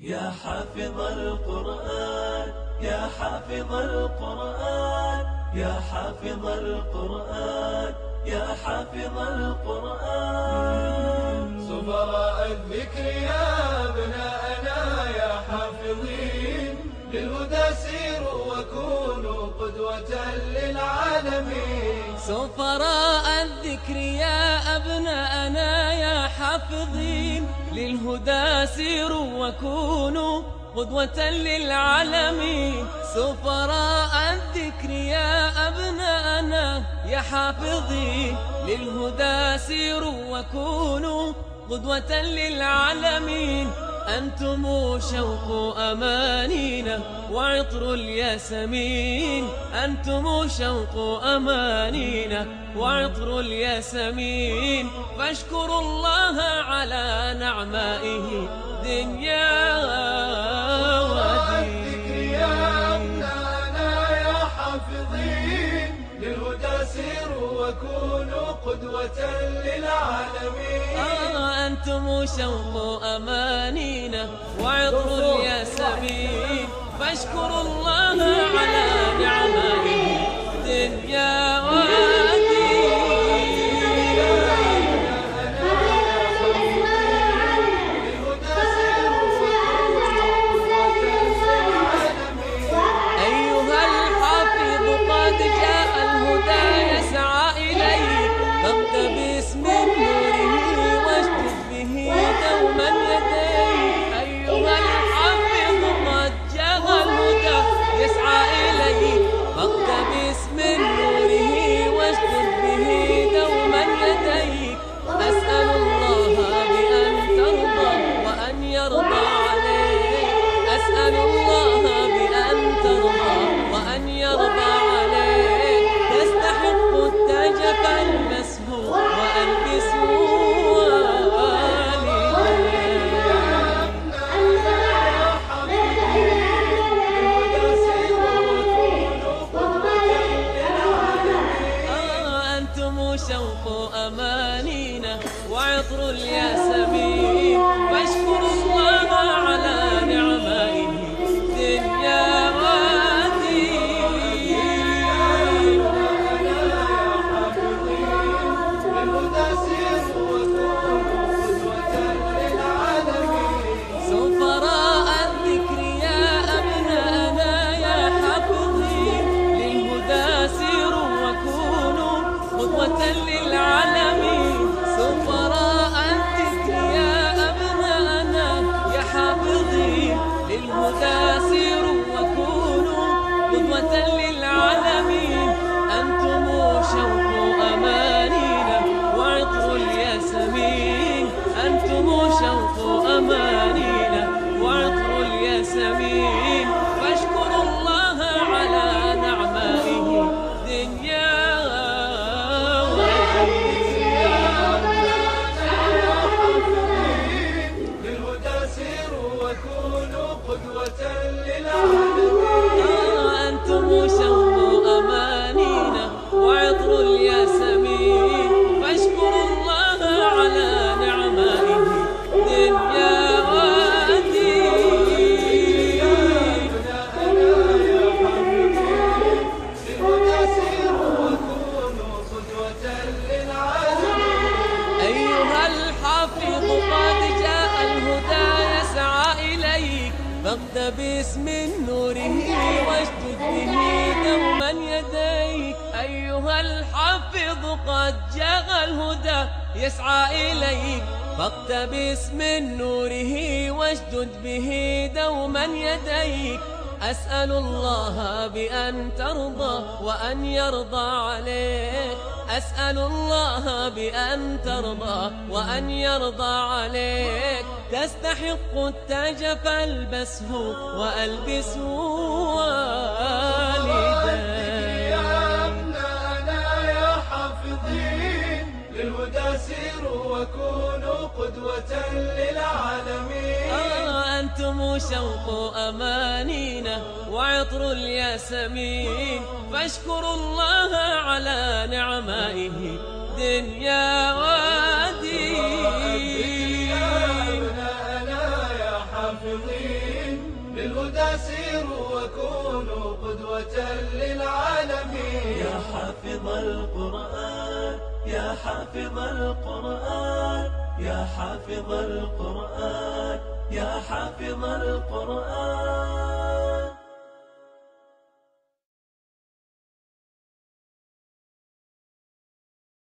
يا حافظ القرآن يا حافظ القرآن يا حافظ القرآن يا حافظ القرآن. سفراء الذكر يا أبناءنا يا حافظين، للهدى سيروا وكونوا قدوة للعالمين. سفراء الذكر يا أبناءنا يا حافظين، للهدى سيروا وكونوا قدوة للعالمين. سفراء الذكر يا أبناءنا يا حافظين، للهدى سيروا وكونوا قدوة للعالمين. أنتم شوق أمانينا وعطر الياسمين، أنتم شوق أمانينا وعطر الياسمين. فاشكروا الله على نعمائه دنيا ودين. يا أبناءنا يا حافظين، للهدى سيروا وكونوا قدوة للعالمين. أنتم شوق أمانينا وعطر الياسمين. فاشكروا الله على نعمائه دنيا شوق أمانينا وعطر الياسمين. فاشكروا الله على نعمائه دنيا ودين. سفراء الذكر يا أبناءنا يا حافظين، للهدى سيروا وكونوا قدوة للعالمين. سفراء الذكر يا أبناءنا يا حافظين، للهدى سيروا وكونوا قدوة للعالمين. أنتم شوق أمانينا وعطر الياسمين، أنتم شوق أمانينا وعطر الياسمين. فاشكروا الله على نعمائه دنيا قدوة للعالمين. أنتم شوق أمانينا وعطر الياسمين. فاشكروا الله على نعمائه دنيا ودين. أيها الحافظ قد جاء الهدى يسعى إليك، فاقتبس من نوره واشدد به دوما يديك. أيها الحافظ قد جاء الهدى يسعى إليك، فاقتبس من نوره واشدد به دوما يديك. أسأل الله بأن ترضى وأن يرضى عليك، أسأل الله بأن ترضى وأن يرضى عليك. تستحق التاج فالبسه وألبسه والديك. يا أبناءنا يا حافظين، للهدى سيروا وكونوا قدوة للعالمين. أنتم شوق أمانينا وعطر الياسمين. فاشكروا الله على نعمائه دنيا ودين. يا أبناءنا يا حافظين، حافظ القرآن يا حافظ القرآن يا حافظ القرآن.